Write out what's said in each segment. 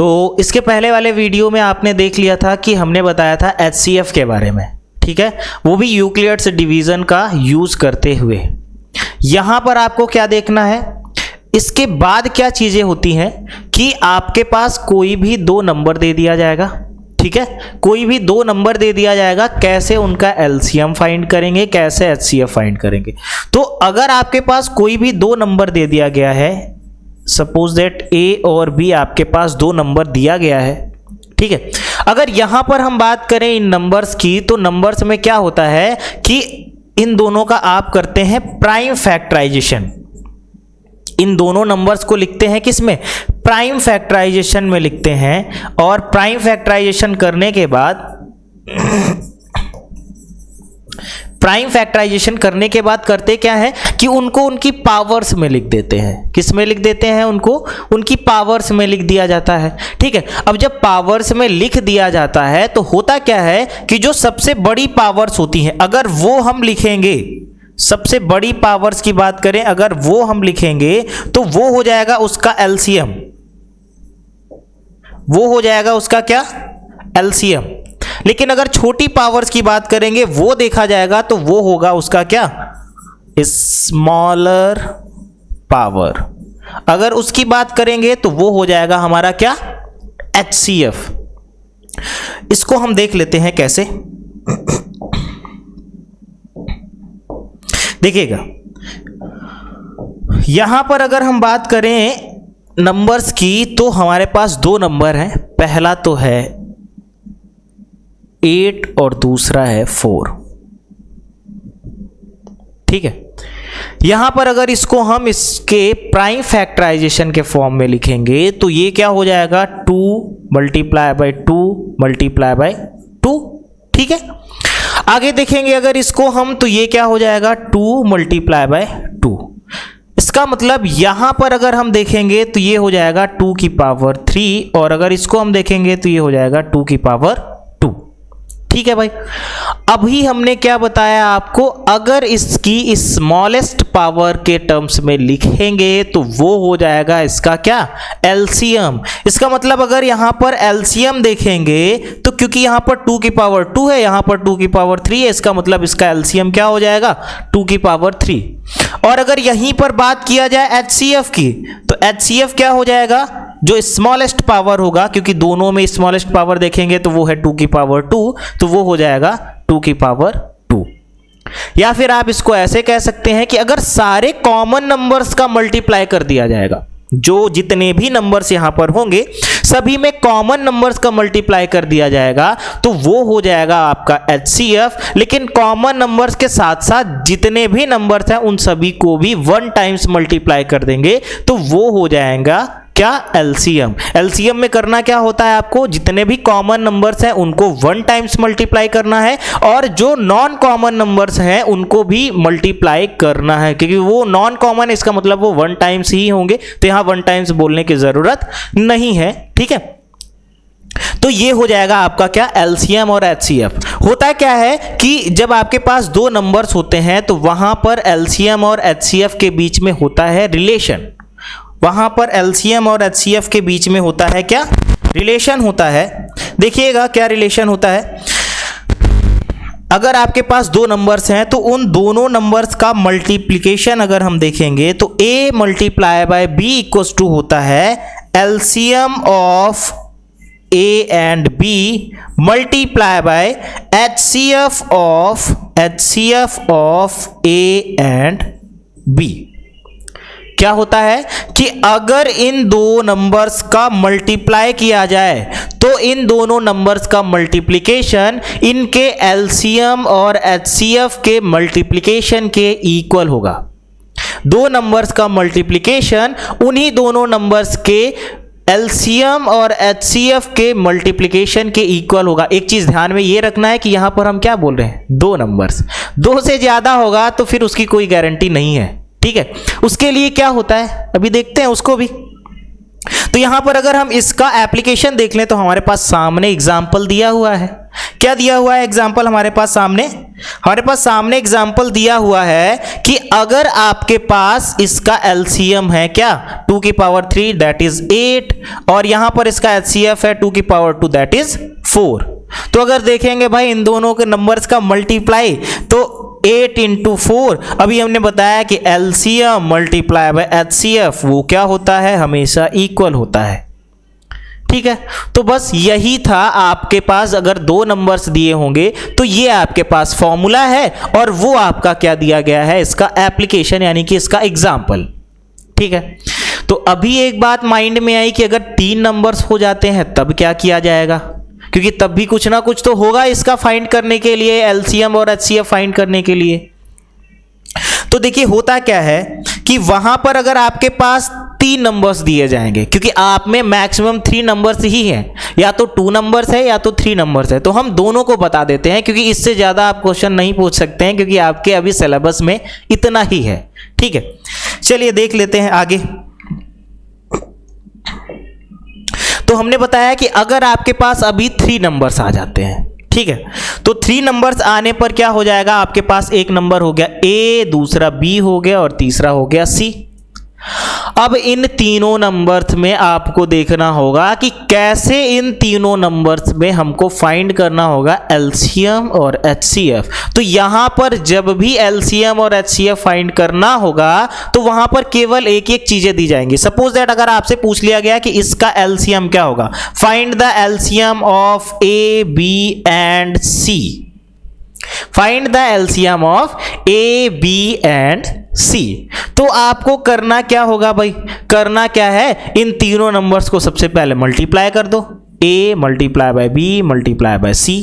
तो इसके पहले वाले वीडियो में आपने देख लिया था कि हमने बताया था HCF के बारे में, ठीक है, वो भी यूक्लिड्स डिवीज़न का यूज़ करते हुए। यहाँ पर आपको क्या देखना है, इसके बाद क्या चीज़ें होती हैं कि आपके पास कोई भी दो नंबर दे दिया जाएगा, ठीक है, कोई भी दो नंबर दे दिया जाएगा, कैसे उनका एलसीएम फाइंड करेंगे, कैसे एचसीएफ फाइंड करेंगे। तो अगर आपके पास कोई भी दो नंबर दे दिया गया है, सपोज दैट ए और बी आपके पास दो नंबर दिया गया है, ठीक है, अगर यहां पर हम बात करें इन नंबर्स की, तो नंबर्स में क्या होता है कि इन दोनों का आप करते हैं प्राइम फैक्टराइजेशन। इन दोनों नंबर्स को लिखते हैं किसमें, प्राइम फैक्टराइजेशन में लिखते हैं। और प्राइम फैक्टराइजेशन करने के बाद करते क्या है कि उनको उनकी पावर्स में लिख देते हैं। किस में लिख देते हैं, उनको उनकी पावर्स में लिख दिया जाता है, ठीक है। अब जब पावर्स में लिख दिया जाता है तो होता क्या है कि जो सबसे बड़ी पावर्स होती हैं, अगर वो हम लिखेंगे, सबसे बड़ी पावर्स की बात करें अगर वो हम लिखेंगे तो वो हो जाएगा उसका एलसीएम, वो हो जाएगा उसका क्या, एलसीएम। लेकिन अगर छोटी पावर्स की बात करेंगे वो देखा जाएगा तो वो होगा उसका क्या, स्मॉलर पावर। अगर उसकी बात करेंगे तो वो हो जाएगा हमारा क्या, एचसीएफ। इसको हम देख लेते हैं कैसे। देखिएगा, यहां पर अगर हम बात करें नंबर्स की तो हमारे पास दो नंबर हैं, पहला तो है 8 और दूसरा है 4, ठीक है। यहां पर अगर इसको हम इसके प्राइम फैक्टराइजेशन के फॉर्म में लिखेंगे तो ये क्या हो जाएगा, 2 मल्टीप्लाई बाय 2 मल्टीप्लाई बाय 2, ठीक है। आगे देखेंगे अगर इसको हम तो ये क्या हो जाएगा, 2 मल्टीप्लाई बाय 2। इसका मतलब यहां पर अगर हम देखेंगे तो ये हो जाएगा 2 की पावर 3, और अगर इसको हम देखेंगे तो ये हो जाएगा 2 की पावर 2, ठीक है भाई। अभी हमने क्या बताया आपको, अगर इसकी स्मॉलेस्ट पावर के टर्म्स में लिखेंगे तो वो हो जाएगा इसका क्या, एलसीएम। इसका मतलब अगर यहां पर एलसीएम देखेंगे तो क्योंकि यहां पर 2 की पावर 2 है, यहां पर 2 की पावर 3 है, इसका मतलब इसका एलसीएम क्या हो जाएगा, 2 की पावर 3। और अगर यहीं पर बात किया जाए एचसीएफ की तो एचसीएफ क्या हो जाएगा, जो स्मॉलेस्ट पावर होगा, क्योंकि दोनों में स्मॉलेस्ट पावर देखेंगे तो वो है 2 की पावर 2, तो वो हो जाएगा 2 की पावर 2। या फिर आप इसको ऐसे कह सकते हैं कि अगर सारे कॉमन नंबर्स का मल्टीप्लाई कर दिया जाएगा, जो जितने भी नंबर्स यहां पर होंगे सभी में कॉमन नंबर्स का मल्टीप्लाई कर दिया जाएगा तो वो हो जाएगा आपका एचसीएफ। लेकिन कॉमन नंबर्स के साथ साथ जितने भी नंबर्स हैं उन सभी को भी 1 टाइम्स मल्टीप्लाई कर देंगे तो वो हो जाएगा क्या, एलसीएम। एलसीएम में करना क्या होता है, आपको जितने भी कॉमन नंबर्स हैं उनको 1 टाइम्स मल्टीप्लाई करना है, और जो नॉन कॉमन नंबर्स हैं उनको भी मल्टीप्लाई करना है, क्योंकि वो नॉन कॉमन है, इसका मतलब वो 1 टाइम्स ही होंगे, तो यहां 1 टाइम्स बोलने की जरूरत नहीं है, ठीक है। तो ये हो जाएगा आपका क्या, एलसीएम और एचसीएफ। होता क्या है कि जब आपके पास दो नंबर्स होते हैं तो वहां पर एलसीएम और एचसीएफ के बीच में होता है रिलेशन, वहां पर एलसीएम और एचसीएफ के बीच में होता है क्या, रिलेशन होता है। देखिएगा क्या रिलेशन होता है, अगर आपके पास दो नंबर्स हैं तो उन दोनों नंबर्स का मल्टीप्लिकेशन अगर हम देखेंगे तो a multiply by b equals to होता है LCM of a and b multiply by HCF of a and b। क्या होता है कि अगर इन दो नंबर्स का मल्टीप्लाई किया जाए तो इन दोनों नंबर्स का मल्टीप्लिकेशन इनके एलसीएम और एचसीएफ के मल्टीप्लिकेशन के इक्वल होगा। दो नंबर्स का मल्टीप्लिकेशन उन्हीं दोनों नंबर्स के एलसीएम और एचसीएफ के मल्टीप्लिकेशन के इक्वल होगा। एक चीज ध्यान में ये रखना है कि यहां पर हम क्या बोल रहे हैं, दो नंबर्स, दो से ज्यादा होगा तो फिर उसकी कोई गारंटी नहीं है, ठीक है। उसके लिए क्या होता है अभी देखते हैं उसको भी। तो यहां पर अगर हम इसका एप्लीकेशन देख लें तो हमारे पास सामने एग्जाम्पल दिया हुआ है। क्या दिया हुआ है एग्जाम्पल हमारे पास सामने एग्जाम्पल दिया हुआ है कि अगर आपके पास इसका एलसीएम है क्या 2 की पावर 3 दैट इज 8 और यहां पर इसका एचसीएफ है 2 की पावर 2 दैट इज 4। तो अगर देखेंगे भाई इन दोनों के नंबर्स का मल्टीप्लाई तो 8 इंटू 4, अभी हमने बताया कि एलसीएम मल्टीप्लाई बाय एचसीएफ वो क्या होता है, हमेशा इक्वल होता है। ठीक है, तो बस यही था। आपके पास अगर दो नंबर्स दिए होंगे तो ये आपके पास फॉर्मूला है और वो आपका क्या दिया गया है, इसका एप्लीकेशन यानी कि इसका एग्जाम्पल। ठीक है, तो अभी एक बात माइंड में आई कि अगर 3 नंबर्स हो जाते हैं तब क्या किया जाएगा, क्योंकि तब भी कुछ ना कुछ तो होगा इसका फाइंड करने के लिए, एलसीएम और एचसीएफ फाइंड करने के लिए। तो देखिए होता क्या है कि वहां पर अगर आपके पास 3 नंबर्स दिए जाएंगे, क्योंकि आप में मैक्सिमम 3 नंबर्स ही हैं, या तो 2 नंबर्स है या तो 3 नंबर्स है, तो हम दोनों को बता देते हैं क्योंकि इससे ज़्यादा आप क्वेश्चन नहीं पूछ सकते हैं क्योंकि आपके अभी सिलेबस में इतना ही है। ठीक है, चलिए देख लेते हैं आगे। तो हमने बताया कि अगर आपके पास अभी 3 नंबर्स आ जाते हैं, ठीक है, तो 3 नंबर्स आने पर क्या हो जाएगा, आपके पास एक नंबर हो गया ए, दूसरा बी हो गया और तीसरा हो गया सी। अब इन तीनों नंबर्स में आपको देखना होगा कि कैसे इन तीनों नंबर्स में हमको फाइंड करना होगा एलसीएम और एचसीएफ। तो यहां पर जब भी एलसीएम और एचसीएफ फाइंड करना होगा तो वहां पर केवल एक एक चीजें दी जाएंगी। सपोज दैट अगर आपसे पूछ लिया गया कि इसका एलसीएम क्या होगा, find the LCM of A, B and C. Find the LCM of A, B and C. तो आपको करना क्या होगा भाई, करना क्या है, इन तीनों नंबर्स को सबसे पहले मल्टीप्लाई कर दो, A multiply by B multiply by C.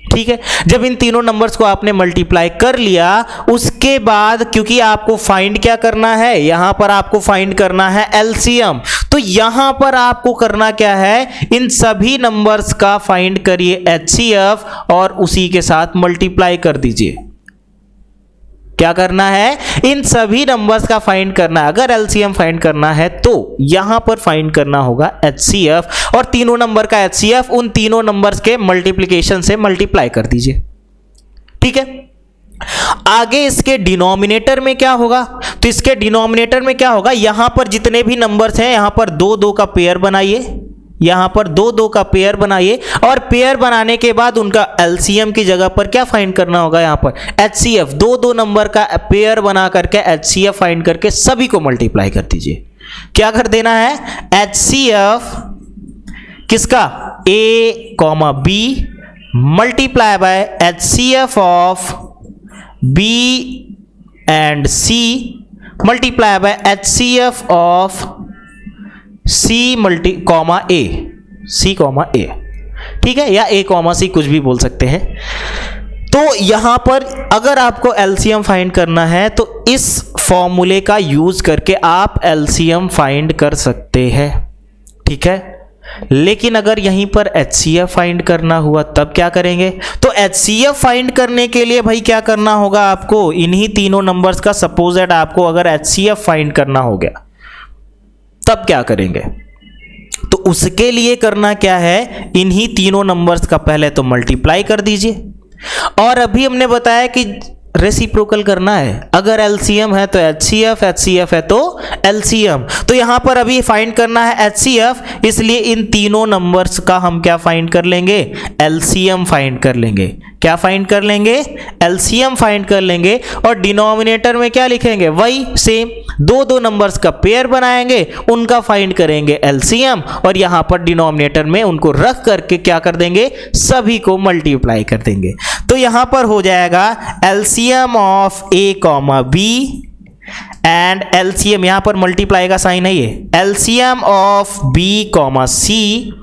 ठीक है, जब इन तीनों नंबर्स को आपने मल्टीप्लाई कर लिया उसके बाद क्योंकि आपको फाइंड क्या करना है, यहां पर आपको फाइंड करना है एलसीएम, तो यहां पर आपको करना क्या है, इन सभी नंबर्स का फाइंड करिए एचसीएफ और उसी के साथ मल्टीप्लाई कर दीजिए। क्या करना है, इन सभी नंबर्स का फाइंड करना है। अगर एलसीएम फाइंड करना है तो यहां पर फाइंड करना होगा एचसीएफ और तीनों नंबर का एचसीएफ उन तीनों नंबर्स के मल्टीप्लिकेशन से मल्टीप्लाई कर दीजिए। ठीक है, आगे इसके डिनोमिनेटर में क्या होगा, तो इसके डिनोमिनेटर में क्या होगा, यहां पर जितने भी नंबर्स हैं यहां पर 2-2 का पेयर बनाइए, यहां पर 2-2 का पेयर बनाइए और पेयर बनाने के बाद उनका एलसीएम की जगह पर क्या फाइंड करना होगा, यहां पर एचसीएफ। 2-2 नंबर का पेयर बना करके एचसीएफ फाइंड करके सभी को मल्टीप्लाई कर दीजिए। क्या कर देना है, एचसीएफ किसका, A comma B multiply by HCF of B and C multiply by HCF of C multi comma A, C comma A. ठीक है, या ए कॉमा सी कुछ भी बोल सकते हैं। तो यहां पर अगर आपको एलसीएम फाइंड करना है तो इस फॉर्मूले का यूज करके आप एलसीएम फाइंड कर सकते हैं। ठीक है, लेकिन अगर यहीं पर एचसीएफ फाइंड करना हुआ तब क्या करेंगे, तो एचसीएफ फाइंड करने के लिए भाई क्या करना होगा आपको, इन्हीं तीनों नंबर्स का सपोज दैट आपको अगर एचसीएफ फाइंड करना हो गया तब क्या करेंगे, तो उसके लिए करना क्या है, इन्हीं तीनों नंबर्स का पहले तो मल्टीप्लाई कर दीजिए और अभी हमने बताया कि रेसिप्रोकल करना है। अगर एलसीएम है तो एचसीएफ, एचसीएफ है तो एलसीएम। तो यहां पर अभी फाइंड करना है एचसीएफ, इसलिए इन तीनों नंबर्स का हम क्या फाइंड कर लेंगे, एलसीएम फाइंड कर लेंगे। क्या फाइंड कर लेंगे, एलसीएम फाइंड कर लेंगे और डिनोमिनेटर में क्या लिखेंगे, वही सेम 2-2 नंबर्स का पेयर बनाएंगे, उनका फाइंड करेंगे एलसीएम और यहां पर डिनोमिनेटर में उनको रख करके क्या कर देंगे, सभी को मल्टीप्लाई कर देंगे। तो यहां पर हो जाएगा LCM of A comma B and LCM, यहां पर मल्टीप्लाई का साइन है ये, LCM of B comma C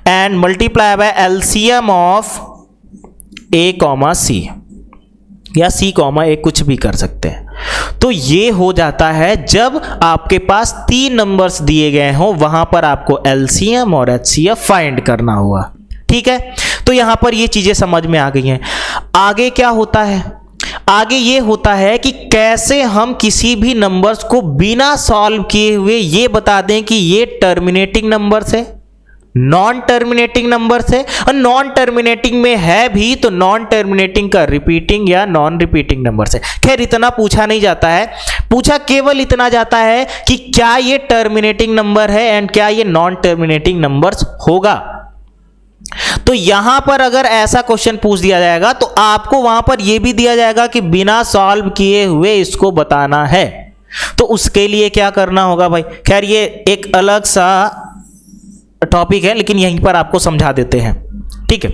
and multiply by LCM of A comma C या सी कॉमा ए, कुछ भी कर सकते हैं। तो ये हो जाता है जब आपके पास 3 नंबर्स दिए गए हों, वहां पर आपको एलसीएम और एचसीएफ फाइंड करना हुआ। ठीक है, तो यहां पर ये चीजें समझ में आ गई हैं। आगे क्या होता है, आगे ये होता है कि कैसे हम किसी भी नंबर्स को बिना सॉल्व किए हुए ये बता दें कि ये टर्मिनेटिंग नंबर्स है नॉन टर्मिनेटिंग नंबर है, और नॉन टर्मिनेटिंग में है भी तो नॉन टर्मिनेटिंग का रिपीटिंग या नॉन रिपीटिंग नंबर है। खैर इतना पूछा नहीं जाता है, पूछा केवल इतना जाता है कि क्या ये टर्मिनेटिंग नंबर है एंड क्या ये नॉन टर्मिनेटिंग नंबर्स होगा। तो यहां पर अगर ऐसा क्वेश्चन पूछ दिया जाएगा तो आपको वहां पर यह भी दिया जाएगा कि बिना सॉल्व किए हुए इसको बताना है। तो उसके लिए क्या करना होगा भाई, खैर ये एक अलग सा टॉपिक है, लेकिन यहीं पर आपको समझा देते हैं, ठीक है।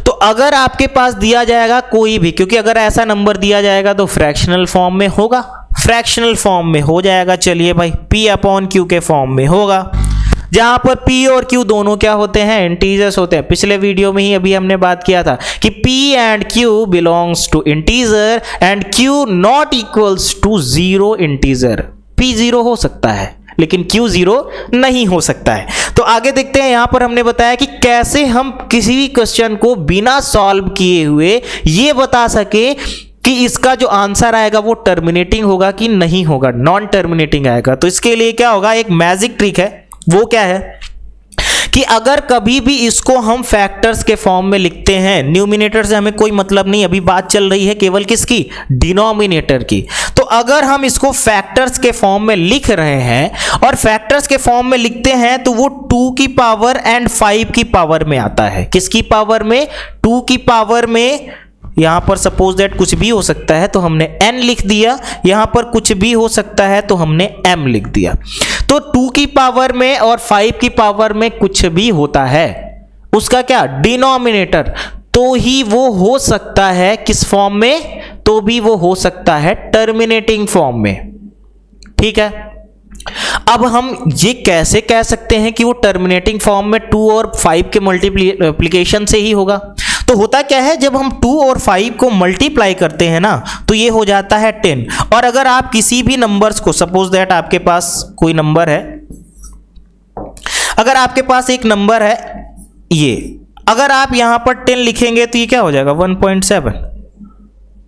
तो अगर आपके पास दिया जाएगा कोई भी, क्योंकि अगर ऐसा नंबर दिया जाएगा तो फ्रैक्शनल फॉर्म में होगा, फ्रैक्शनल फॉर्म में हो जाएगा, चलिए भाई P/Q के फॉर्म में होगा, जहां पर P और Q दोनों क्या होते हैं, इंटीजर्स होते हैं। पिछले वीडियो में ही अभी हमने बात किया था कि P and Q belongs to integer and Q not equals to 0 integer. P 0 हो सकता है लेकिन Q 0 नहीं हो सकता है। तो आगे देखते हैं, यहां पर हमने बताया कि कैसे हम किसी भी क्वेश्चन को बिना सॉल्व किए हुए ये बता सके कि इसका जो आंसर आएगा वो टर्मिनेटिंग होगा कि नहीं होगा, नॉन टर्मिनेटिंग आएगा। तो इसके लिए क्या होगा, एक मैजिक ट्रिक है, वो क्या है कि अगर कभी भी इसको हम फैक्टर्स के फॉर्म में लिखते हैं, न्यूमिनेटर से हमें कोई मतलब नहीं, अभी बात चल रही है केवल किसकी, डिनोमिनेटर की। तो अगर हम इसको फैक्टर्स के फॉर्म में लिख रहे हैं और फैक्टर्स के फॉर्म में लिखते हैं तो वो 2 की पावर एंड 5 की पावर में आता है। किसकी पावर में, 2 की पावर में। यहां पर सपोज दैट कुछ भी हो सकता है तो हमने n लिख दिया, यहां पर कुछ भी हो सकता है तो हमने m लिख दिया। तो 2 की पावर में और 5 की पावर में कुछ भी होता है, उसका क्या, डिनोमिनेटर, तो ही वो हो सकता है किस फॉर्म में, तो भी वो हो सकता है टर्मिनेटिंग फॉर्म में, ठीक है। अब हम ये कैसे कह सकते हैं कि वो टर्मिनेटिंग फॉर्म में 2 और 5 के मल्टीप्लिकेशन से ही होगा। तो होता क्या है, जब हम 2 और 5 को मल्टीप्लाई करते हैं ना तो ये हो जाता है 10। और अगर आप किसी भी नंबर्स को, सपोज दैट आपके पास कोई नंबर है, अगर आपके पास एक नंबर है ये, अगर आप यहां पर 10 लिखेंगे तो ये क्या हो जाएगा 1.7,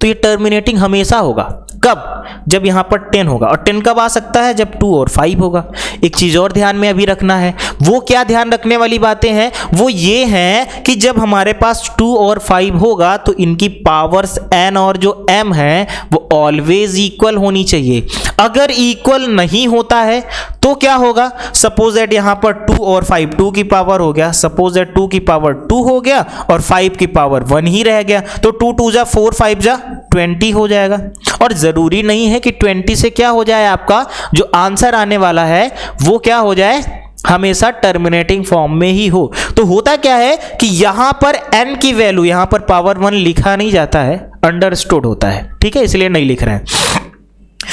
तो ये टर्मिनेटिंग हमेशा होगा। कब, जब यहां पर 10 होगा। और 10 कब आ सकता है, जब 2 और 5 होगा। एक चीज और ध्यान में अभी रखना है, वो क्या ध्यान रखने वाली बातें हैं, वो ये हैं कि जब हमारे पास 2 और 5 होगा तो इनकी पावर्स n और जो m है वो ऑलवेज इक्वल होनी चाहिए। अगर इक्वल नहीं होता है तो क्या होगा, सपोज दैट यहां पर 2 और 5, 2 की पावर हो गया, सपोज दैट 2 की पावर 2 हो गया और 5 की पावर 1 ही रह गया, तो 2 2 जा 4, 5 जा 20 हो जाएगा। और जरूरी नहीं है कि 20 से क्या हो जाए, आपका जो आंसर आने वाला है वो क्या हो जाए, हमेशा टर्मिनेटिंग फॉर्म में ही हो। तो होता क्या है कि यहां पर n की वैल्यू, यहां पर पावर 1 लिखा नहीं जाता है, अंडरस्टूड होता है, ठीक है, इसलिए नहीं लिख रहे हैं।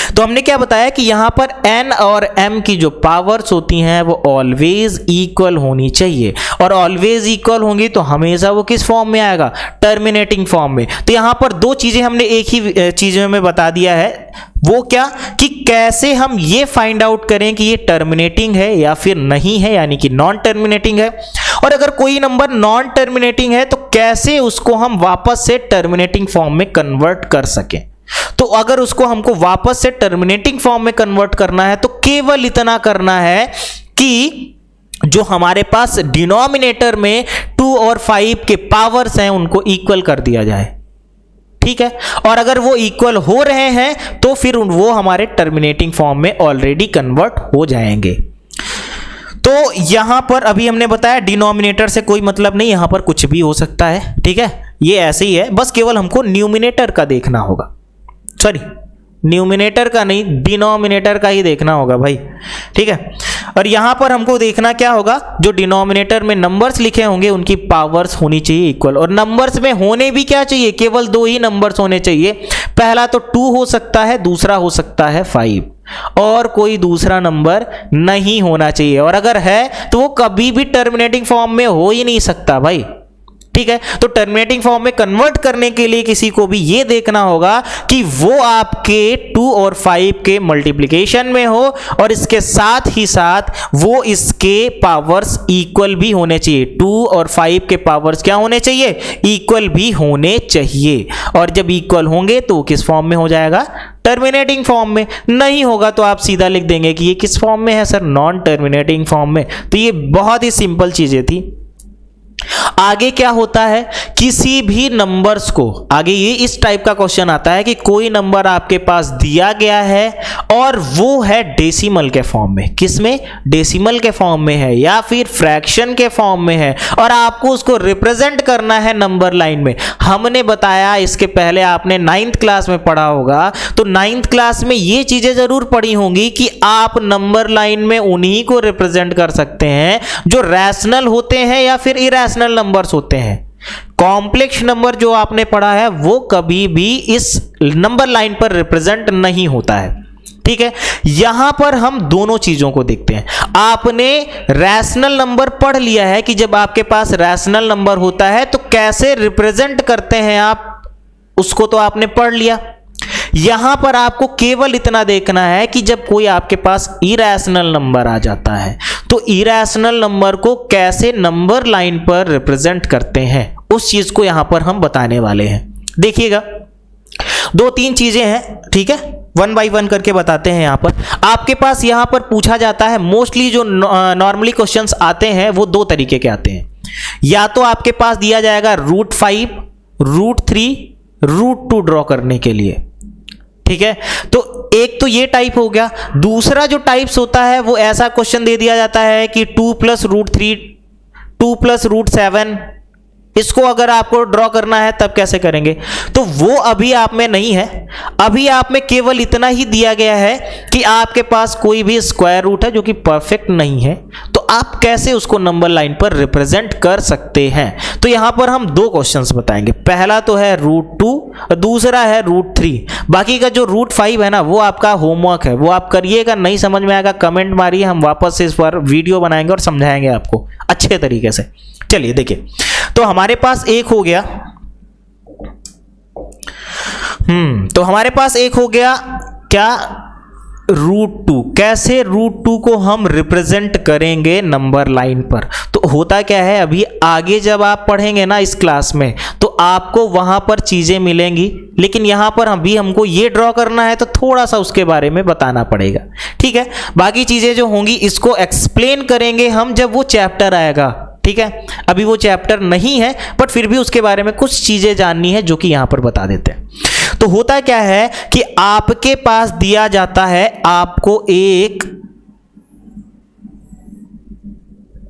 तो हमने क्या बताया कि यहां पर n और m की जो पावर्स होती हैं वो ऑलवेज इक्वल होनी चाहिए, और ऑलवेज इक्वल होंगी तो हमेशा वो किस फॉर्म में आएगा, टर्मिनेटिंग फॉर्म में। तो यहां पर दो चीजें हमने एक ही चीज में बता दिया है, वो क्या कि कैसे हम ये फाइंड आउट करें कि ये टर्मिनेटिंग है या फिर नहीं है, यानी कि नॉन टर्मिनेटिंग है। और अगर कोई नंबर नॉन टर्मिनेटिंग है तो कैसे उसको हम वापस से टर्मिनेटिंग फॉर्म में कन्वर्ट कर सकें। तो अगर उसको हमको वापस से टर्मिनेटिंग फॉर्म में कन्वर्ट करना है तो केवल इतना करना है कि जो हमारे पास डिनोमिनेटर में 2 और 5 के पावर्स हैं उनको इक्वल कर दिया जाए, ठीक है। और अगर वो इक्वल हो रहे हैं तो फिर वो हमारे टर्मिनेटिंग फॉर्म में ऑलरेडी कन्वर्ट हो जाएंगे। तो यहां पर अभी हमने बताया डिनोमिनेटर से कोई मतलब नहीं, यहां पर कुछ भी हो सकता है, ठीक है, ये ऐसे ही है, बस केवल हमको न्यूमिनेटर का देखना होगा, सॉरी न्यूमिनेटर का नहीं, डिनोमिनेटर का ही देखना होगा भाई, ठीक है। और यहां पर हमको देखना क्या होगा, जो डिनोमिनेटर में नंबर्स लिखे होंगे उनकी पावर्स होनी चाहिए इक्वल, और नंबर्स में होने भी क्या चाहिए, केवल 2 ही नंबर्स होने चाहिए। पहला तो 2 हो सकता है, दूसरा हो सकता है 5, और कोई दूसरा नंबर नहीं होना चाहिए। और अगर है तो वो कभी भी टर्मिनेटिंग फॉर्म में हो ही नहीं सकता भाई, ठीक है। तो टर्मिनेटिंग फॉर्म में कन्वर्ट करने के लिए किसी को भी ये देखना होगा कि वो आपके 2 और 5 के मल्टीप्लिकेशन में हो और इसके साथ ही साथ वो इसके पावर्स इक्वल भी होने चाहिए। 2 और 5 के पावर्स क्या होने चाहिए? इक्वल भी होने चाहिए। और जब इक्वल होंगे तो किस फॉर्म में हो जाएगा? टर्मिनेटिंग फॉर्म में। नहीं होगा तो आप सीधा लिख देंगे कि ये किस फॉर्म में है सर? नॉन टर्मिनेटिंग फॉर्म में। तो ये बहुत ही सिंपल चीजें थी। आगे क्या होता है, किसी भी नंबर्स को, आगे ये इस टाइप का क्वेश्चन आता है कि कोई नंबर आपके पास दिया गया है और वो है डेसिमल के फॉर्म में। किसमें? डेसिमल के फॉर्म में है या फिर फ्रैक्शन के फॉर्म में है और आपको उसको रिप्रेजेंट करना है नंबर लाइन में। हमने बताया, इसके पहले आपने 9th क्लास में पढ़ा होगा, तो 9th क्लास में ये चीजें जरूर पढ़ी होंगी कि आप नंबर लाइन में उन्हीं को रिप्रेजेंट कर सकते हैं जो रैशनल होते हैं या फिर इरैशनल नंबर्स होते हैं। कॉम्प्लेक्स नंबर जो आपने पढ़ा है वो कभी भी इस नंबर लाइन पर रिप्रेजेंट नहीं होता है, ठीक है। यहां पर हम दोनों चीजों को देखते हैं। आपने रैशनल नंबर पढ़ लिया है कि जब आपके पास रैशनल नंबर होता है तो कैसे रिप्रेजेंट करते हैं आप, उसको तो आपने पढ़ लिया। यहां पर आपको केवल इतना देखना है कि जब कोई आपके पास इरैशनल नंबर आ जाता है तो इरैशनल नंबर को कैसे नंबर लाइन पर रिप्रेजेंट करते हैं, उस चीज को यहां पर हम बताने वाले हैं। देखिएगा, 2-3 चीजें हैं, ठीक है, 1 बाय 1 करके बताते हैं। यहां पर आपके पास यहां पर पूछा जाता है, मोस्टली जो नॉर्मली क्वेश्चंस आते हैं वो 2 तरीके के आते हैं। या तो आपके पास दिया जाएगा √5, √3, √2 ड्रॉ करने के लिए, ठीक है। तो एक तो ये टाइप हो गया। दूसरा जो टाइप्स होता है वो ऐसा क्वेश्चन दे दिया जाता है कि 2 + √3, 2 + √7, इसको अगर आपको ड्रॉ करना है तब कैसे करेंगे? तो वो अभी आप में नहीं है। अभी आप में केवल इतना ही दिया गया है कि आपके पास कोई भी स्क्वायर रूट है जो कि परफेक्ट नहीं है, तो आप कैसे उसको नंबर लाइन पर रिप्रेजेंट कर सकते हैं। तो यहां पर हम 2 क्वेश्चंस बताएंगे। पहला तो है √2 और दूसरा है √3। बाकी का जो √5 है ना, वो आपका होमवर्क है, वो आप करिएगा। नहीं समझ में आएगा कमेंट मारिए, हम वापस से इस पर वीडियो बनाएंगे और समझाएंगे आपको अच्छे तरीके से। चलिए देखिए, तो हमारे पास एक हो गया, तो हमारे पास एक हो गया क्या? √2। कैसे √2 को हम रिप्रेजेंट करेंगे नंबर लाइन पर? तो होता क्या है, अभी आगे जब आप पढ़ेंगे ना इस क्लास में तो आपको वहां पर चीजें मिलेंगी, लेकिन यहां पर अभी हमको ये ड्रॉ करना है तो थोड़ा सा उसके बारे में बताना पड़ेगा, ठीक है। बाकी चीजें जो होंगी इसको एक्सप्लेन करेंगे हम जब वो चैप्टर आएगा, ठीक है। अभी वो चैप्टर नहीं है बट फिर भी उसके बारे में कुछ चीजें जाननी है जो कि यहां पर बता देते हैं। तो होता क्या है कि आपके पास दिया जाता है आपको एक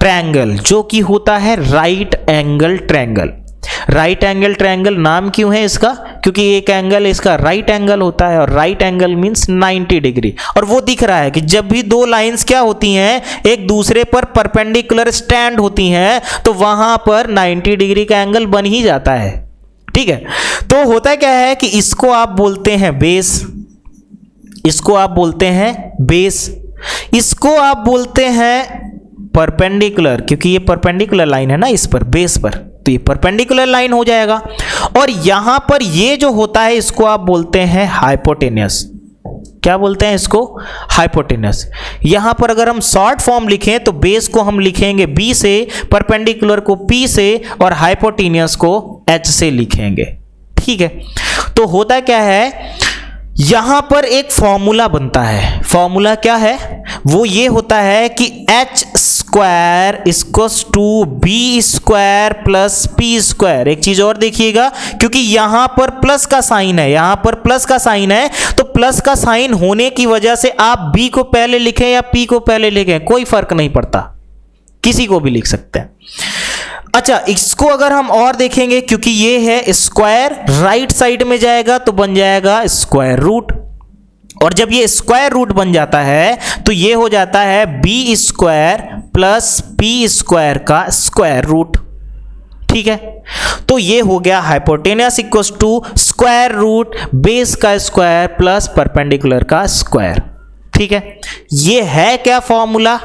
ट्रायंगल जो कि होता है right angle triangle. Right angle triangle नाम क्यों है इसका? क्योंकि एक एंगल इसका राइट एंगल होता है और राइट एंगल मींस 90 डिग्री। और वो दिख रहा है कि जब भी 2 लाइंस क्या होती हैं, एक दूसरे पर परपेंडिकुलर स्टैंड होती हैं, तो वहां पर 90 डिग्री का एंगल बन ही जाता है, ठीक है। तो होता क्या है कि इसको आप बोलते हैं बेस, इसको आप बोलते हैं बेस, इसको आप बोलते हैं परपेंडिकुलर, क्योंकि ये परपेंडिकुलर लाइन है ना इस पर, बेस पर, तो ये परपेंडिकुलर लाइन हो जाएगा। और यहां पर ये जो होता है इसको आप बोलते हैं हाइपोटेन्यूस। क्या बोलते हैं इसको? हाइपोटेन्यूस। यहां पर अगर हम शॉर्ट फॉर्म लिखें तो बेस को हम लिखेंगे B से, परपेंडिकुलर को P से और हाइपोटेन्यूस को H से लिखेंगे, ठीक है। तो होता क्या है, यहां पर एक फॉर्मूला बनता है। फॉर्मूला क्या है? वो ये होता है कि h² equals to B² plus P²। एक चीज और देखिएगा, क्योंकि यहां पर प्लस का साइन है, यहां पर प्लस का साइन है, तो प्लस का साइन होने की वजह से आप B को पहले लिखें या P को पहले लिखें कोई फर्क नहीं पड़ता, किसी को भी लिख सकते हैं। अच्छा, इसको अगर हम और देखेंगे, क्योंकि ये है स्क्वायर, राइट साइड में जाएगा तो बन जाएगा स्क्वायर रूट, और जब ये स्क्वायर रूट बन जाता है तो ये हो जाता है B² प्लस P² का स्क्वायर रूट, ठीक है। तो ये हो गया hypotenuse equals to square root base का स्क्वायर प्लस परपेंडिकुलर का स्क्वायर, ठीक है। ये है क्या फॉर्मूला?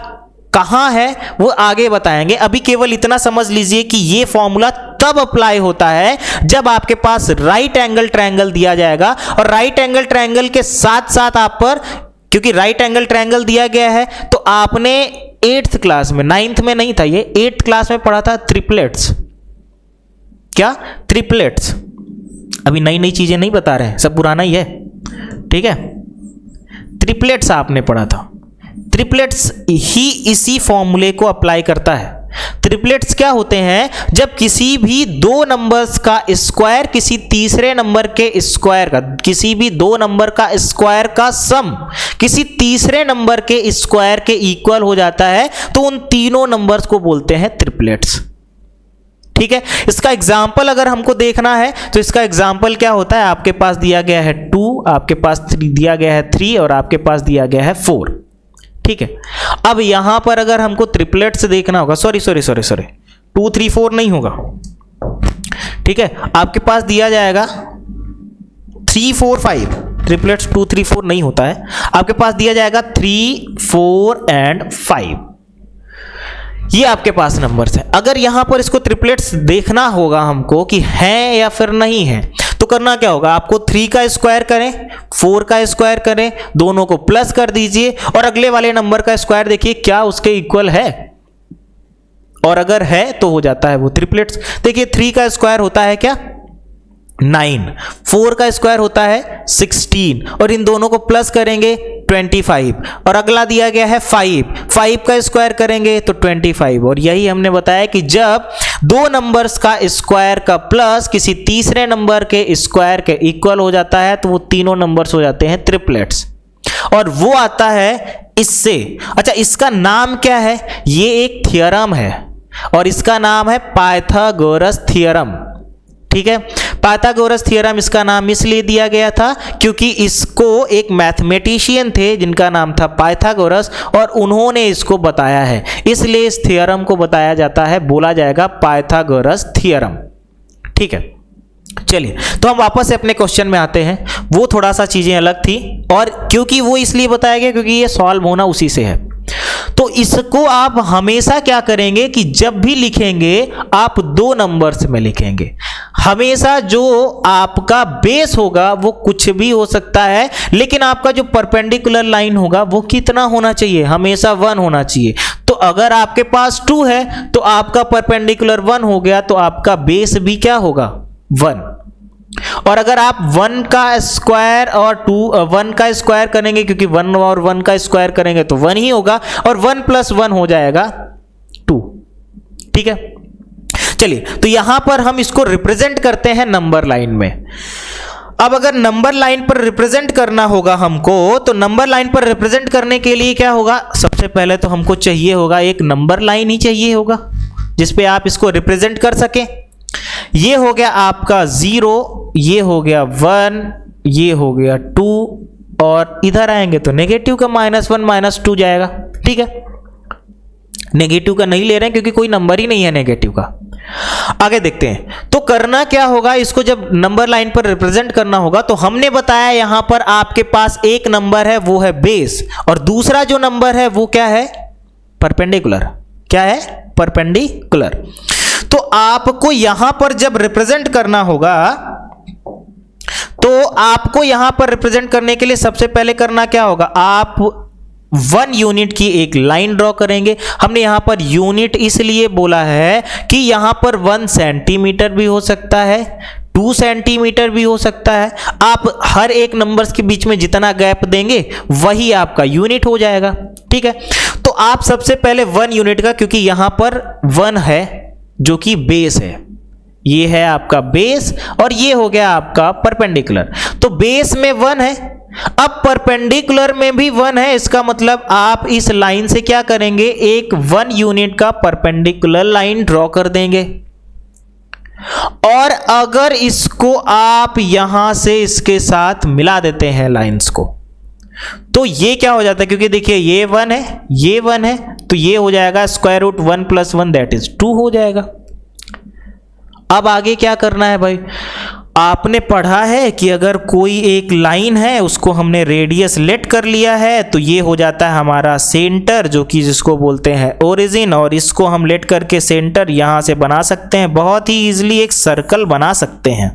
कहां है वो आगे बताएंगे। अभी केवल इतना समझ लीजिए कि ये फॉर्मूला तब अप्लाई होता है जब आपके पास राइट एंगल ट्रायंगल दिया जाएगा, और राइट एंगल ट्रायंगल के साथ साथ आप पर, क्योंकि राइट एंगल ट्रायंगल दिया गया है, तो आपने 8th क्लास में, 9th में नहीं था ये, 8th क्लास में पढ़ा था ट्रिपलेट्स। क्या? ट्रिपलेट्स। अभी नई नई चीजें नहीं बता रहे हैं, सब पुराना ही है, ठीक है। ट्रिपलेट्स आपने पढ़ा था। ट्रिपलेट्स ही इसी फॉर्मूले को अप्लाई करता है। ट्रिपलेट्स क्या होते हैं? जब किसी भी दो नंबर्स का स्क्वायर किसी तीसरे नंबर के स्क्वायर का, किसी भी दो नंबर का स्क्वायर का सम किसी तीसरे नंबर के स्क्वायर के इक्वल हो जाता है, तो उन तीनों नंबर्स को बोलते हैं ट्रिपलेट्स। ठीक है। इसका एग्जाम्पल अगर हमको देखना है तो इसका एग्जाम्पल क्या होता है? आपके पास दिया गया है 2, आपके पास दिया गया है 3 और आपके पास दिया गया है 4। ठीक है। अब यहां पर अगर हमको ट्रिपलेट्स देखना होगा, सॉरी 2 3 4 नहीं होगा, ठीक है। आपके पास दिया जाएगा 3 4 5, ट्रिपलेट्स 2 3 4 नहीं होता है। आपके पास दिया जाएगा 3 4 एंड 5, ये आपके पास नंबर्स हैं। अगर यहां पर इसको ट्रिपलेट्स देखना होगा हमको कि हैं या फिर नहीं है, तो करना क्या होगा? आपको 3 का स्क्वायर करें, 4 का स्क्वायर करें, दोनों को प्लस कर दीजिए और अगले वाले नंबर का स्क्वायर देखिए क्या उसके इक्वल है, और अगर है तो हो जाता है वो ट्रिपलेट्स। देखिए 3 का स्क्वायर होता है क्या? 9, 4 का स्क्वायर होता है 16, और इन दोनों को प्लस करेंगे 25, और अगला दिया गया है 5 का स्क्वायर करेंगे तो 25। और यही हमने बताया कि जब दो नंबर्स का स्क्वायर का प्लस किसी तीसरे नंबर के स्क्वायर के इक्वल हो जाता है तो वो तीनों नंबर्स हो जाते हैं ट्रिपलेट्स, और वो आता है इससे। अच्छा, इसका नाम क्या है? ये एक थ्योरम है और इसका नाम है पाइथागोरस थ्योरम। ठीक है। पाइथागोरस थ्योरम इसका नाम इसलिए दिया गया था क्योंकि इसको एक मैथमेटिशियन थे जिनका नाम था पाइथागोरस, और उन्होंने इसको बताया है, इसलिए इस थ्योरम को बताया जाता है, बोला जाएगा पाइथागोरस थ्योरम। ठीक है। चलिए, तो हम वापस से अपने क्वेश्चन में आते हैं। वो थोड़ा सा चीजें अलग थी, और क्योंकि वो इसलिए बताया गया क्योंकि ये सॉल्व होना उसी से है। तो इसको आप हमेशा क्या करेंगे कि जब भी लिखेंगे आप दो नंबर्स में लिखेंगे। हमेशा जो आपका बेस होगा वो कुछ भी हो सकता है, लेकिन आपका जो परपेंडिकुलर लाइन होगा वो कितना होना चाहिए? हमेशा 1 होना चाहिए। तो अगर आपके पास 2 है तो आपका परपेंडिकुलर 1 हो गया, तो आपका बेस भी क्या होगा? 1। और अगर आप 1 का स्क्वायर और 1 का स्क्वायर करेंगे, क्योंकि 1 और 1 का स्क्वायर करेंगे तो 1 ही होगा, और 1 + 1 हो जाएगा 2। ठीक है। चलिए, तो यहां पर हम इसको रिप्रेजेंट करते हैं नंबर लाइन में। अब अगर नंबर लाइन पर रिप्रेजेंट करना होगा हमको, तो नंबर लाइन पर रिप्रेजेंट करने के लिए क्या होगा? सबसे पहले तो हमको चाहिए होगा एक नंबर लाइन ही चाहिए होगा जिसपे आप इसको रिप्रेजेंट कर सकें। ये हो गया आपका 0, ये हो गया 1, ये हो गया 2, और इधर आएंगे तो नेगेटिव का -1 -2 जाएगा। ठीक है। नेगेटिव का नहीं ले रहे हैं क्योंकि कोई नंबर ही नहीं है नेगेटिव का। आगे देखते हैं। तो करना क्या होगा? इसको जब नंबर लाइन पर रिप्रेजेंट करना होगा तो हमने बताया यहां पर आपके पास एक नंबर है वो है बेस, और दूसरा जो नंबर है वो क्या है? परपेंडिकुलर। क्या है? परपेंडिकुलर। तो आपको यहां पर जब रिप्रेजेंट करना होगा, तो आपको यहां पर रिप्रेजेंट करने के लिए सबसे पहले करना क्या होगा? आप 1 यूनिट की एक लाइन ड्रॉ करेंगे। हमने यहां पर यूनिट इसलिए बोला है कि यहां पर 1 सेंटीमीटर भी हो सकता है, 2 सेंटीमीटर भी हो सकता है। आप हर एक नंबर्स के बीच में जितना गैप देंगे वही आपका यूनिट हो जाएगा। ठीक है। तो आप सबसे पहले 1 यूनिट का, क्योंकि यहां पर 1 है जो कि बेस है, ये है आपका बेस, और ये हो गया आपका परपेंडिकुलर। तो बेस में 1 है, अब परपेंडिकुलर में भी 1 है। इसका मतलब आप इस लाइन से क्या करेंगे? एक 1 यूनिट का परपेंडिकुलर लाइन ड्रॉ कर देंगे, और अगर इसको आप यहां से इसके साथ मिला देते हैं लाइंस को, तो ये क्या हो जाता है? क्योंकि देखिए ये 1 है, ये 1 है, तो ये हो जाएगा √1 + 1 दैट इज 2 हो जाएगा। अब आगे क्या करना है भाई? आपने पढ़ा है कि अगर कोई एक लाइन है उसको हमने रेडियस लेट कर लिया है तो ये हो जाता है हमारा सेंटर, जो कि जिसको बोलते हैं ओरिजिन, और इसको हम लेट करके सेंटर यहां से बना सकते हैं, बहुत ही इजीली एक सर्कल बना सकते हैं।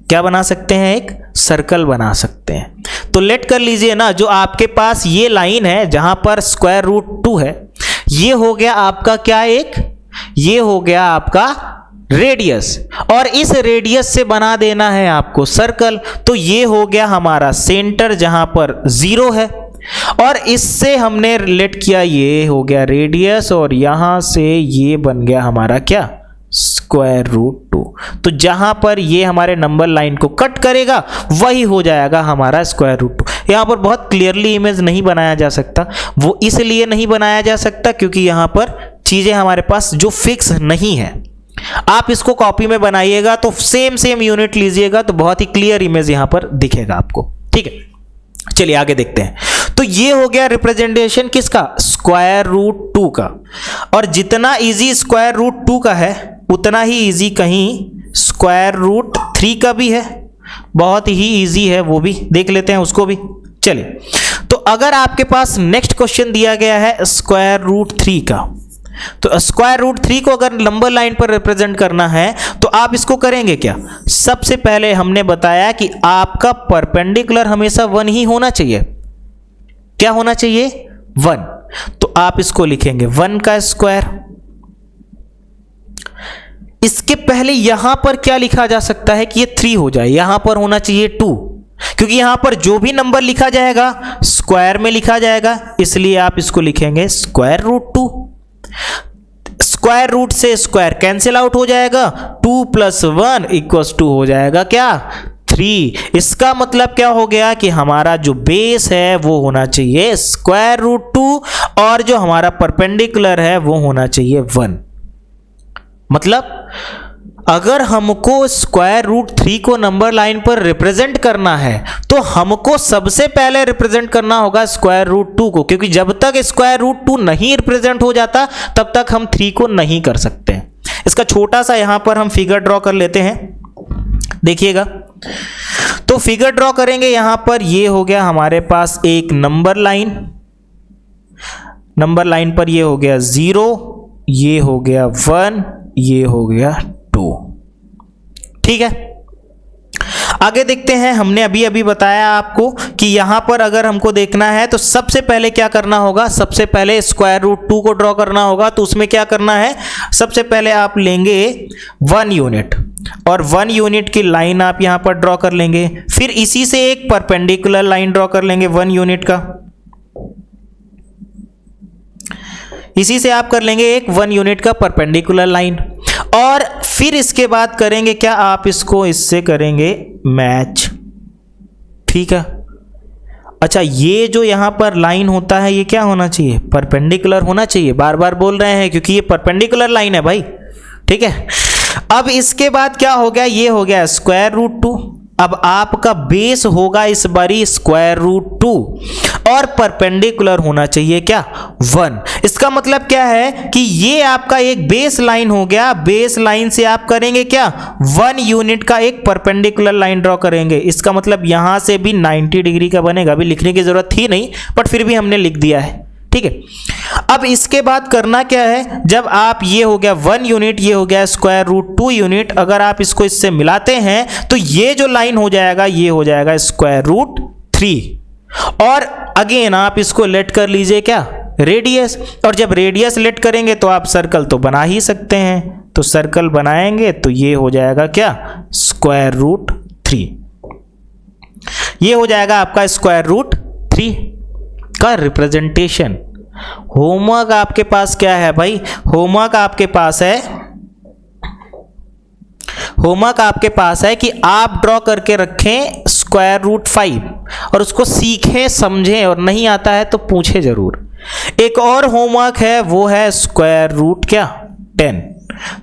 क्या बना सकते हैं? एक सर्कल बना सकते हैं। तो लेट कर लीजिए ना, जो आपके पास ये लाइन है जहां पर स्क्वायर रूट 2 है, ये हो गया आपका क्या, एक ये हो गया आपका रेडियस, और इस रेडियस से बना देना है आपको सर्कल। तो ये हो गया हमारा सेंटर जहां पर 0 है, और इससे हमने रिलेट किया, ये हो गया रेडियस, और यहां से ये बन गया हमारा क्या, स्क्वायर रूट 2। तो जहां पर ये हमारे नंबर लाइन को कट करेगा वही हो जाएगा हमारा स्क्वायर रूट 2। यहां पर बहुत क्लियरली इमेज नहीं बनाया जा सकता, वो इसलिए नहीं बनाया जा सकता क्योंकि यहां पर चीजें हमारे पास जो फिक्स नहीं है। आप इसको कॉपी में बनाइएगा तो सेम यूनिट लीजिएगा तो बहुत ही क्लियर इमेज यहां पर दिखेगा आपको। ठीक है, चलिए आगे देखते हैं। तो ये हो गया रिप्रेजेंटेशन किसका, स्क्वायर रूट 2 का। और जितना इजी स्क्वायर रूट 2 का है उतना ही इजी कहीं स्क्वायर रूट 3 का भी है, बहुत ही इजी है, वो भी देख लेते हैं उसको भी। चलिए, तो अगर आपके पास नेक्स्ट क्वेश्चन दिया गया है स्क्वायर रूट 3 का, तो स्क्वायर रूट 3 को अगर नंबर लाइन पर रिप्रेजेंट करना है तो आप इसको करेंगे क्या। सबसे पहले हमने बताया कि आपका परपेंडिकुलर हमेशा 1 ही होना चाहिए। क्या होना चाहिए, 1। तो आप इसको लिखेंगे 1 का स्क्वायर। इसके पहले यहां पर क्या लिखा जा सकता है कि ये 3 हो जाए, यहां पर होना चाहिए 2, क्योंकि यहां पर जो भी नंबर लिखा जाएगा स्क्वायर में लिखा जाएगा, इसलिए आप इसको लिखेंगे स्क्वायर रूट 2। स्क्वायर रूट से स्क्वायर कैंसिल आउट हो जाएगा, 2 + 1 = 2 हो जाएगा क्या, 3। इसका मतलब क्या हो गया कि हमारा जो बेस है वो होना चाहिए स्क्वायर रूट 2, और जो हमारा परपेंडिकुलर है वो होना चाहिए 1। मतलब अगर हमको स्क्वायर रूट 3 को नंबर लाइन पर रिप्रेजेंट करना है तो हमको सबसे पहले रिप्रेजेंट करना होगा स्क्वायर रूट 2 को, क्योंकि जब तक स्क्वायर रूट 2 नहीं रिप्रेजेंट हो जाता तब तक हम 3 को नहीं कर सकते। इसका छोटा सा यहां पर हम फिगर ड्रॉ कर लेते हैं, देखिएगा। तो फिगर ड्रॉ करेंगे यहां पर, ये हो गया हमारे पास एक नंबर लाइन, नंबर लाइन पर ये हो गया 0, ये हो गया 1, ये हो गया 2। ठीक है, आगे देखते हैं। हमने अभी अभी बताया आपको कि यहां पर अगर हमको देखना है तो सबसे पहले क्या करना होगा, सबसे पहले स्क्वायर रूट 2 को ड्रॉ करना होगा। तो उसमें क्या करना है, सबसे पहले आप लेंगे 1 यूनिट, और 1 यूनिट की लाइन आप यहां पर ड्रॉ कर लेंगे। फिर इसी से एक परपेंडिकुलर लाइन ड्रॉ कर लेंगे 1 यूनिट का, इसी से आप कर लेंगे एक 1 यूनिट का परपेंडिकुलर लाइन। और फिर इसके बाद करेंगे क्या, आप इसको इससे करेंगे मैच। ठीक है, अच्छा, ये जो यहां पर लाइन होता है ये क्या होना चाहिए, परपेंडिकुलर होना चाहिए। बार बार बोल रहे हैं क्योंकि ये परपेंडिकुलर लाइन है भाई। ठीक है, अब इसके बाद क्या हो गया, ये हो गया स्क्वायर रूट 2। अब आपका बेस होगा इस बारी स्क्वायर रूट 2, और परपेंडिकुलर होना चाहिए क्या, 1। इसका मतलब क्या है कि ये आपका एक बेस लाइन हो गया। बेस लाइन से आप करेंगे क्या, 1 यूनिट का एक परपेंडिकुलर लाइन ड्रॉ करेंगे। इसका मतलब यहां से भी 90 डिग्री का बनेगा। अभी लिखने की जरूरत थी नहीं, बट फिर भी हमने लिख दिया है। ठीक है, अब इसके बाद करना क्या है, जब आप ये हो गया 1 यूनिट, ये हो गया स्क्वायर रूट 2 यूनिट, अगर आप इसको इससे मिलाते हैं तो ये जो लाइन हो जाएगा ये हो जाएगा स्क्वायर रूट 3। और अगेन आप इसको लेट कर लीजिए क्या, रेडियस। और जब रेडियस लेट करेंगे तो आप सर्कल तो बना ही सकते हैं, तो सर्कल बनाएंगे तो ये हो जाएगा क्या, स्क्वायर रूट 3। ये हो जाएगा आपका स्क्वायर रूट 3 का रिप्रेजेंटेशन। होमवर्क आपके पास क्या है भाई, होमवर्क आपके पास है कि आप ड्रॉ करके रखें स्क्वायर रूट 5 और उसको सीखें समझें, और नहीं आता है तो पूछें जरूर। एक और होमवर्क है, वो है स्क्वायर रूट क्या, 10।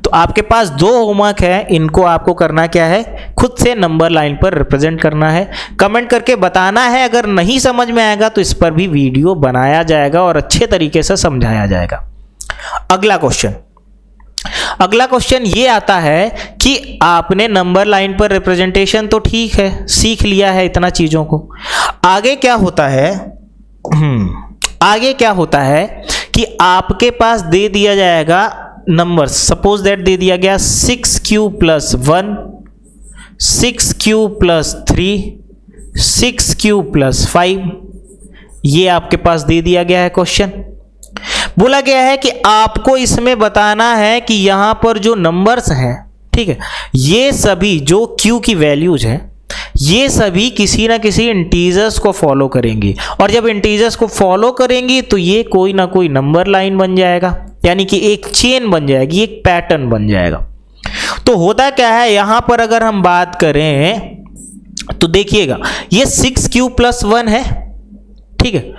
तो आपके पास 2 होमवर्क है, इनको आपको करना क्या है, खुद से नंबर लाइन पर रिप्रेजेंट करना है। कमेंट करके बताना है, अगर नहीं समझ में आएगा तो इस पर भी वीडियो बनाया जाएगा और अच्छे तरीके से समझाया जाएगा। अगला क्वेश्चन, अगला क्वेश्चन ये आता है कि आपने नंबर लाइन पर रिप्रेजेंटेशन तो ठीक है, सीख लिया है इतना चीजों को। आगे क्या होता है, आगे क्या होता है कि आपके पास दे दिया जाएगा नंबर, सपोज दैट दे दिया गया 6q + 1, 6q + 3, 6q + 5, ये आपके पास दे दिया गया है क्वेश्चन। बोला गया है कि आपको इसमें बताना है कि यहां पर जो नंबर्स हैं, ठीक है, ये सभी जो q की वैल्यूज हैं ये सभी किसी ना किसी इंटीजर्स को फॉलो करेंगी, और जब इंटीजर्स को फॉलो करेंगी तो ये कोई ना कोई नंबर लाइन बन जाएगा, यानी कि एक चेन बन जाएगी, एक पैटर्न बन जाएगा। तो होता क्या है यहां पर अगर हम बात करें तो देखिएगा ये 6q + 1 है, ठीक है।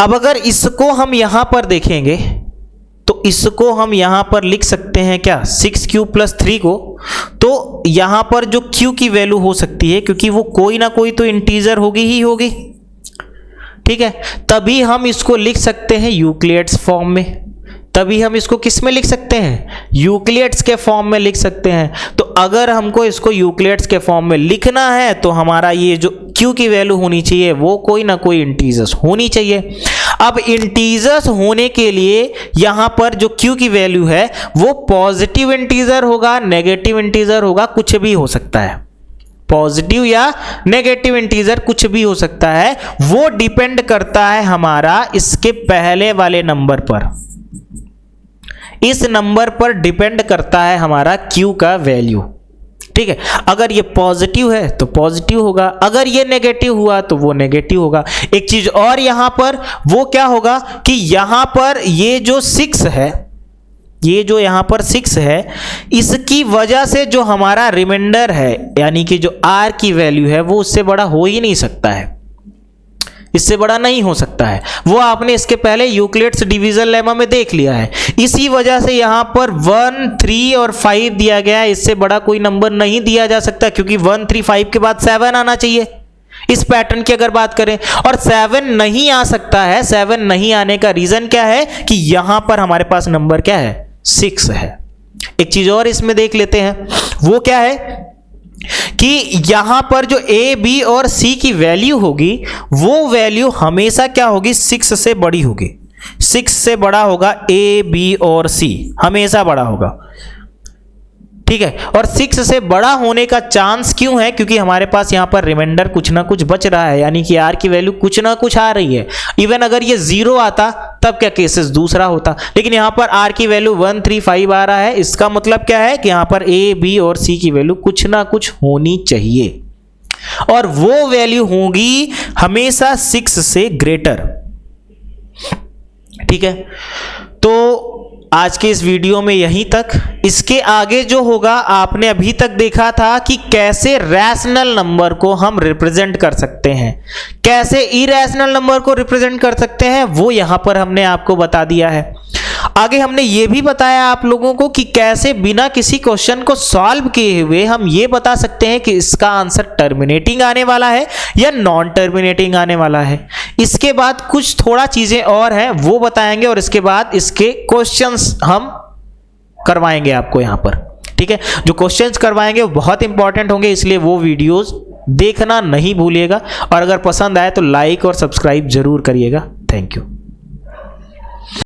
अब अगर इसको हम यहां पर देखेंगे तो इसको हम यहां पर लिख सकते हैं क्या, 6q + 3 को, तो यहां पर जो q की वैल्यू हो सकती है, क्योंकि वो कोई ना कोई तो इंटीजर होगी ही होगी, ठीक है, तभी हम इसको लिख सकते हैं यूक्लिड्स फॉर्म में, तभी हम इसको किस में लिख सकते हैं, यूक्लिड्स के फॉर्म में लिख सकते हैं। तो अगर हमको इसको यूक्लिड्स के फॉर्म में लिखना है तो हमारा ये जो q की वैल्यू होनी चाहिए वो कोई ना कोई इंटीजर्स होनी चाहिए। अब इंटीजर्स होने के लिए यहां पर जो q की वैल्यू है वो पॉजिटिव इंटीजर होगा, नेगेटिव इंटीजर होगा, कुछ भी हो सकता है, पॉजिटिव या नेगेटिव इंटीजर कुछ भी हो सकता है, वो डिपेंड करता है हमारा इसके पहले वाले नंबर पर, इस नंबर पर डिपेंड करता है हमारा q का वैल्यू, ठीक है। अगर ये पॉजिटिव है तो पॉजिटिव होगा, अगर ये नेगेटिव हुआ तो वो नेगेटिव होगा। एक चीज और यहां पर वो क्या होगा कि यहां पर ये जो 6 है, ये जो यहां पर 6 है, इसकी वजह से जो हमारा रिमाइंडर है यानी कि जो r की वैल्यू है वो उससे बड़ा हो ही नहीं सकता है, इससे बड़ा नहीं हो सकता है, वो आपने इसके पहले यूक्लिड्स डिवीजन लेमा में देख लिया है। इसी वजह से यहां पर 1, 3 और 5 दिया गया है, इससे बड़ा कोई नंबर नहीं दिया जा सकता, क्योंकि 1, 3, 5 के बाद 7 आना चाहिए इस पैटर्न की अगर बात करें, और 7 नहीं आ सकता है। 7 नहीं आने का रीजन क्या है कि यहां पर हमारे पास नंबर क्या है, 6 है। एक चीज और इसमें देख लेते हैं, वो क्या है कि यहां पर जो a, b और c की वैल्यू होगी वो वैल्यू हमेशा क्या होगी, 6 से बड़ी होगी, 6 से बड़ा होगा a, b और c, हमेशा बड़ा होगा, ठीक है। और 6 से बड़ा होने का चांस क्यों है, क्योंकि हमारे पास यहां पर रिमाइंडर कुछ ना कुछ बच रहा है, यानी कि r की वैल्यू कुछ ना कुछ आ रही है। इवन अगर ये 0 आता तब क्या केसेस दूसरा होता, लेकिन यहां पर r की वैल्यू 1, 3, 5 आ रहा है, इसका मतलब क्या है कि यहां पर a, b और c की वैल्यू कुछ ना कुछ होनी चाहिए, और वो वैल्यू होगी हमेशा 6 से ग्रेटर, ठीक है। तो आज के इस वीडियो में यहीं तक, इसके आगे जो होगा आपने अभी तक देखा था कि कैसे रैशनल नंबर को हम रिप्रेजेंट कर सकते हैं, कैसे इरैशनल नंबर को रिप्रेजेंट कर सकते हैं, वो यहां पर हमने आपको बता दिया है। आगे हमने ये भी बताया आप लोगों को कि कैसे बिना किसी क्वेश्चन को सॉल्व किए हुए हम ये बता सकते हैं कि इसका आंसर टर्मिनेटिंग आने वाला है या नॉन टर्मिनेटिंग आने वाला है। इसके बाद कुछ थोड़ा चीजें और हैं वो बताएंगे, और इसके बाद इसके क्वेश्चंस हम करवाएंगे आपको यहाँ पर, ठीक है। जो क्वेश्चंस करवाएंगे वो बहुत इंपॉर्टेंट होंगे, इसलिए वो वीडियोस देखना नहीं भूलिएगा, और अगर पसंद आए तो लाइक और सब्सक्राइब जरूर करिएगा। Thank you.